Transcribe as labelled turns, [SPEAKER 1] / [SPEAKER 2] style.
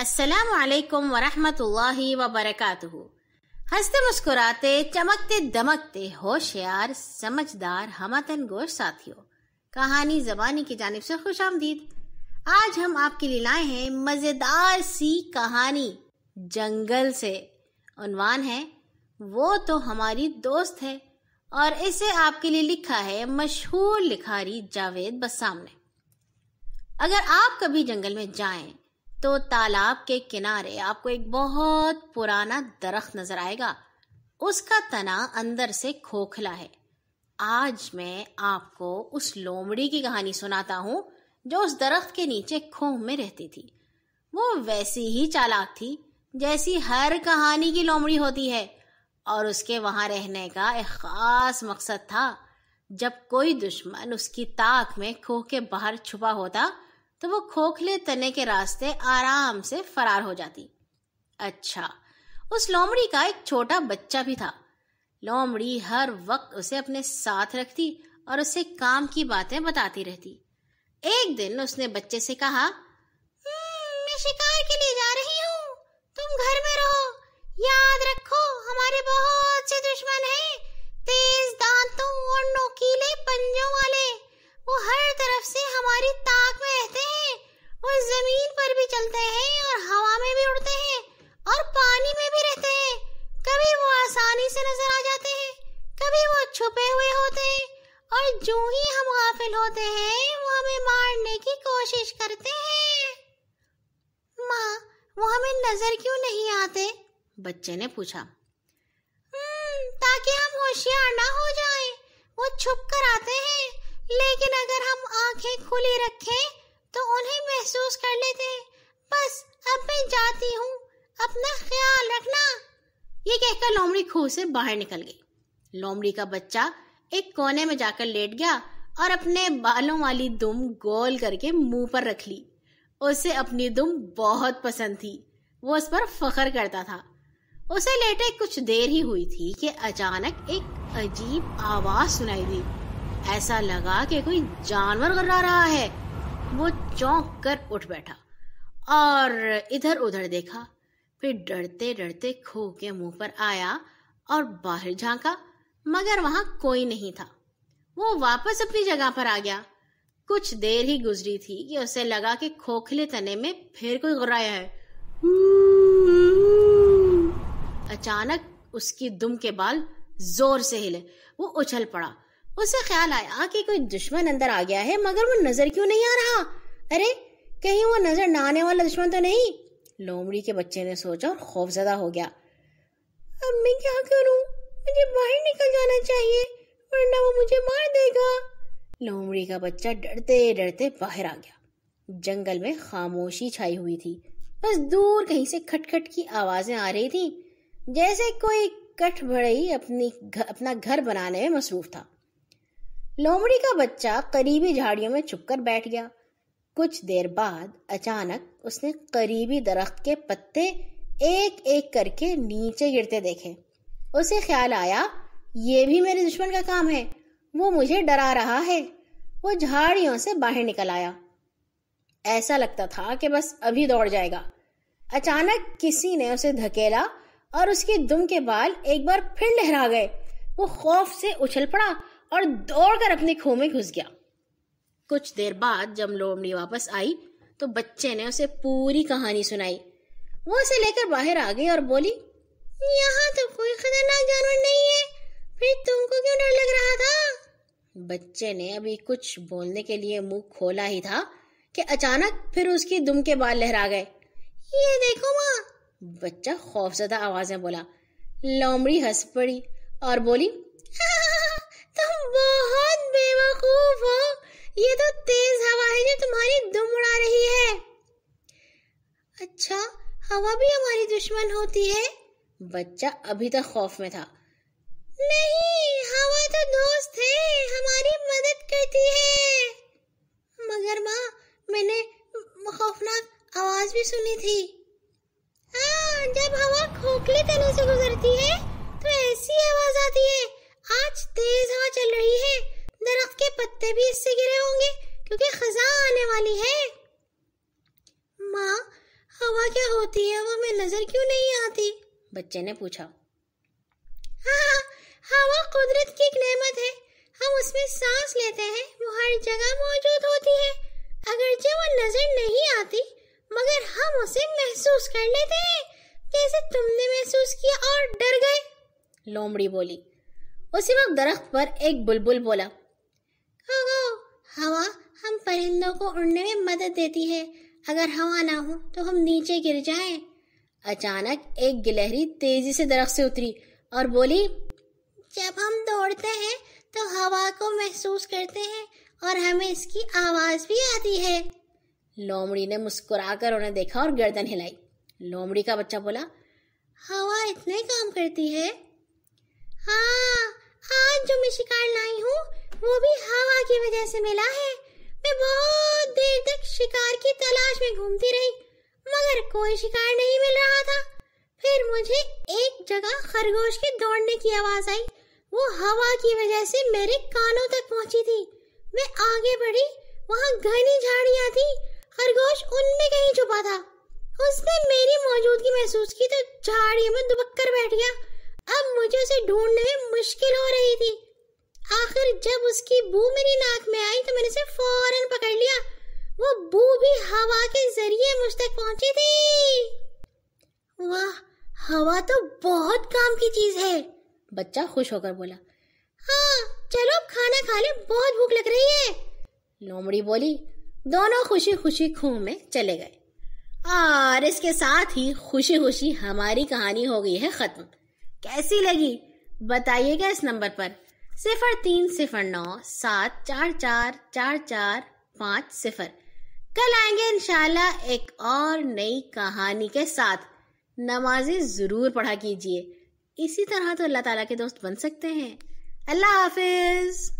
[SPEAKER 1] السلام علیکم ورحمۃ اللہ وبرکاتہ۔ ہنستے مسکراتے چمکتے دمکتے ہوشیار سمجھدار ہموطن گوش ساتھیوں، کہانی زبانی کی جانب سے خوش آمدید۔ آج ہم آپ کے لیے لائے ہیں مزیدار سی کہانی جنگل سے۔ عنوان ہے وہ تو ہماری دوست ہے، اور اسے آپ کے لیے لکھا ہے مشہور لکھاری جاوید بسام نے۔ اگر آپ کبھی جنگل میں جائیں تو تالاب کے کنارے آپ کو ایک بہت پرانا درخت نظر آئے گا۔ اس کا تنا اندر سے کھوکھلا ہے۔ آج میں آپ کو اس لومڑی کی کہانی سناتا ہوں جو اس درخت کے نیچے کھوہ میں رہتی تھی۔ وہ ویسی ہی چالاک تھی جیسی ہر کہانی کی لومڑی ہوتی ہے، اور اس کے وہاں رہنے کا ایک خاص مقصد تھا۔ جب کوئی دشمن اس کی طاق میں کھوہ کے باہر چھپا ہوتا تو وہ کھوکھلے تنے کے راستے آرام سے فرار ہو جاتی۔ اچھا، اس لومڑی کا ایک چھوٹا بچہ بھی تھا۔ لومڑی ہر وقت اسے اپنے ساتھ رکھتی اور اسے کام کی باتیں بتاتی رہتی۔ ایک دن اس نے بچے سے کہا، میں شکار کے لیے جا رہی ہوں، تم گھر میں رہو۔ یاد رکھو ہمارے بہت سے دشمن ہیں، تیز دانتوں اور نوکیلے پنجوں والے۔ وہ ہر طرف سے ہماری طاق میں رہتے ہیں۔ وہ زمین پر بھی چلتے ہیں اور ہوا میں بھی اڑتے ہیں اور پانی میں بھی رہتے ہیں۔ کبھی وہ آسانی سے نظر آ جاتے ہیں، کبھی وہ چھپے ہوئے ہوتے ہیں، اور جو ہی ہم غافل ہوتے ہیں وہ ہمیں مارنے کی کوشش کرتے ہیں۔ ماں، وہ ہمیں نظر کیوں نہیں آتے؟ بچے نے پوچھا۔ تاکہ ہم ہوشیار نہ ہو جائیں۔ وہ چھپ کر آتے ہیں، لیکن اگر ہم آنکھیں کھلی رکھیں تو انہیں محسوس کر لیتے ہیں۔ بس اب میں جاتی ہوں، اپنا خیال رکھنا۔ یہ کہہ کر لومڑی کھوہ سے باہر نکل گئی۔ لومڑی کا بچہ ایک کونے میں جا کر لیٹ گیا اور اپنے بالوں والی دم گول کر کے منہ پر رکھ لی۔ اسے اپنی دم بہت پسند تھی، وہ اس پر فخر کرتا تھا۔ اسے لیٹے کچھ دیر ہی ہوئی تھی کہ اچانک ایک عجیب آواز سنائی دی۔ ایسا لگا کہ کوئی جانور غرا رہا ہے۔ وہ چونک کر اٹھ بیٹھا اور ادھر ادھر دیکھا، پھر ڈرتے ڈرتے کھوہ کے منہ پر آیا اور باہر جھانکا، مگر وہاں کوئی نہیں تھا۔ وہ واپس اپنی جگہ پر آ گیا۔ کچھ دیر ہی گزری تھی کہ اسے لگا کہ کھوکھلے تنے میں پھر کوئی غرایا ہے۔ اچانک اس کی دم کے بال زور سے ہلے۔ وہ اچھل پڑا۔ اسے خیال آیا کہ کوئی دشمن اندر آ گیا ہے، مگر وہ نظر کیوں نہیں آ رہا؟ ارے، کہیں وہ نظر نہ آنے والا دشمن تو نہیں؟ لومڑی کے بچے نے سوچا اور خوفزدہ ہو گیا۔ اب میں کیا کروں؟ مجھے باہر نکل جانا چاہیے، ورنہ وہ مجھے مار دے گا۔ لومڑی کا بچہ ڈرتے ڈرتے باہر آ گیا۔ جنگل میں خاموشی چھائی ہوئی تھی، بس دور کہیں سے کھٹ کھٹ کی آوازیں آ رہی تھی، جیسے کوئی کٹھ بڑھئی اپنا گھر بنانے میں مصروف تھا۔ لومڑی کا بچہ قریبی جھاڑیوں میں چھپ کر بیٹھ گیا۔ کچھ دیر بعد اچانک اس نے قریبی درخت کے پتے ایک ایک کر کے نیچے گرتے دیکھے۔ اسے خیال آیا، یہ بھی میرے دشمن کا کام ہے، وہ مجھے ڈرا رہا ہے۔ وہ جھاڑیوں سے باہر نکل آیا۔ ایسا لگتا تھا کہ بس ابھی دوڑ جائے گا۔ اچانک کسی نے اسے دھکیلا اور اس کی دم کے بال ایک بار پھر لہرا گئے۔ وہ خوف سے اچھل پڑا اور دوڑ کر اپنے کھوہ میں گھس گیا۔ کچھ دیر بعد جب لومڑی واپس آئی تو بچے نے اسے پوری کہانی سنائی۔ وہ اسے لے کر باہر آ گئی اور بولی، یہاں تو کوئی خطرناک جانور نہیں ہے، پھر تم کو کیوں ڈر لگ رہا تھا؟ بچے نے ابھی کچھ بولنے کے لیے منہ کھولا ہی تھا کہ اچانک پھر اس کی دم کے بال لہرا گئے۔ یہ دیکھو ماں، بچہ خوفزدہ آواز میں بولا۔ لومڑی ہنس پڑی اور بولی، تم بہت بے وقوف ہو، یہ تو تیز ہوا ہے جو تمہاری دم اڑا رہی ہے۔ اچھا، ہوا بھی ہماری دشمن ہوتی ہے؟ بچہ ابھی تک خوف میں تھا۔ نہیں، ہوا تو دوست ہے، ہماری مدد کرتی ہے۔ مگر ماں، میں نے خوفناک آواز بھی سنی تھی۔ ہاں، جب ہوا کھوکھلے تنے سے گزرتی ہے تو ایسی آواز آتی ہے۔ آج تیز ہوا چل رہی ہے، درخت کے پتے بھی اس سے گرے ہوں گے کیونکہ خزاں آنے والی ہے۔ ماں، ہوا کیا ہوتی ہے؟ وہ ہمیں نظر کیوں نہیں آتی؟ بچے نے پوچھا۔ ہاں، ہوا قدرت کی ایک نعمت ہے، ہم اس میں سانس لیتے ہیں، وہ ہر جگہ موجود ہوتی ہے، اگرچہ وہ نظر نہیں آتی مگر ہم اسے محسوس کر لیتے ہیں، جیسے تم نے محسوس کیا اور ڈر گئے، لومڑی بولی۔ اسی وقت درخت پر ایک بلبل بولا، ہوا ہم پرندوں کو اڑنے میں مدد دیتی ہے، اگر ہوا نہ ہو تو ہم نیچے گر جائیں۔ اچانک ایک گلہری تیزی سے درخت سے اتری اور بولی، جب ہم دوڑتے ہیں تو ہوا کو محسوس کرتے ہیں اور ہمیں اس کی آواز بھی آتی ہے۔ لومڑی نے مسکرا کر انہیں دیکھا اور گردن ہلائی۔ لومڑی کا بچہ بولا، ہوا اتنے کام کرتی ہے؟ ہاں، آج جو میں شکار لائی ہوں وہ بھی ہوا کی وجہ سے ملا ہے۔ میں بہت دیر تک شکار کی تلاش میں گھومتی رہی مگر کوئی شکار نہیں مل رہا تھا۔ پھر مجھے ایک جگہ خرگوش کے دوڑنے کی آواز آئی، وہ ہوا کی وجہ سے میرے کانوں تک پہنچی تھی۔ میں آگے بڑھی، وہاں گھنی جھاڑیاں تھی، خرگوش ان میں کہیں چھپا تھا۔ اس نے میری موجودگی محسوس کی تو جھاڑی میں دبک کر بیٹھ گیا۔ اب مجھے اسے ڈھونڈنے میں مشکل ہو رہی تھی۔ آخر جب اس کی بو میری ناک میں آئی تو میں نے اسے فوراً پکڑ لیا۔ وہ بو بھی ہوا کے ذریعے مجھ تک پہنچی تھی۔ واہ، ہوا تو بہت کام کی چیز ہے، بچہ خوش ہو کر بولا۔ ہاں، چلو اب کھانا کھا لیں، بہت بھوک لگ رہی ہے، لومڑی بولی۔ دونوں خوشی خوشی کنویں میں چلے گئے اور اس کے ساتھ ہی خوشی خوشی ہماری کہانی ہو گئی ہے ختم۔ کیسی لگی بتائیے گا اس نمبر پر 0309744445۔ کل آئیں گے انشاءاللہ ایک اور نئی کہانی کے ساتھ۔ نمازیں ضرور پڑھا کیجیے، اسی طرح تو اللہ تعالیٰ کے دوست بن سکتے ہیں۔ اللہ حافظ۔